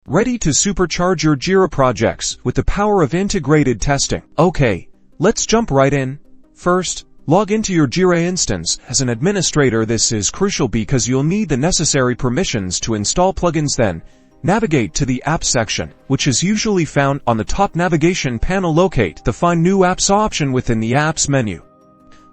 Ready to supercharge your Jira projects with the power of integrated testing. Okay, let's jump right in. First, log into your Jira instance. As an administrator, this is crucial because you'll need the necessary permissions to install plugins. Then, navigate to the Apps section, which is usually found on the top navigation panel. Locate the Find New Apps option within the Apps menu.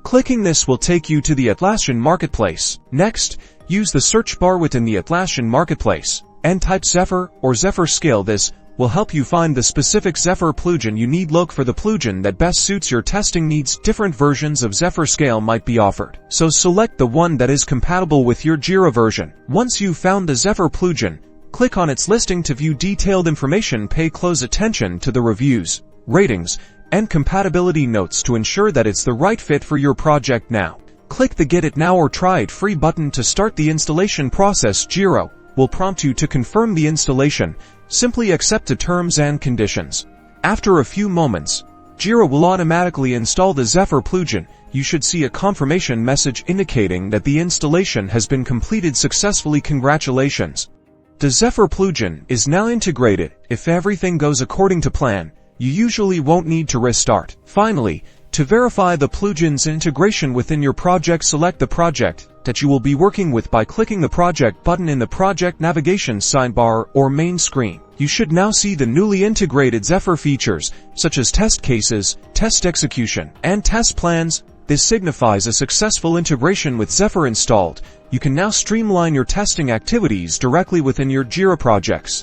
Clicking this will take you to the Atlassian Marketplace. Next, use the search bar within the Atlassian Marketplace and type Zephyr or Zephyr Scale. This will help you find the specific Zephyr plugin you need. Look for the plugin that best suits your testing needs. Different versions of Zephyr Scale might be offered, so select the one that is compatible with your Jira version. Once you've found the Zephyr plugin, click on its listing to view detailed information. Pay close attention to the reviews, ratings, and compatibility notes to ensure that it's the right fit for your project. Now, click the Get It Now or Try It Free button to start the installation process. Jira will prompt you to confirm the installation. Simply accept the terms and conditions. After a few moments, Jira will automatically install the Zephyr plugin. You should see a confirmation message indicating that the installation has been completed successfully. Congratulations! The Zephyr plugin is now integrated. If everything goes according to plan, you usually won't need to restart. Finally, to verify the plugin's integration within your project, select the project that you will be working with by clicking the Project button in the project navigation sidebar or main screen. You should now see the newly integrated Zephyr features, such as test cases, test execution, and test plans. This signifies a successful integration with Zephyr installed. You can now streamline your testing activities directly within your Jira projects.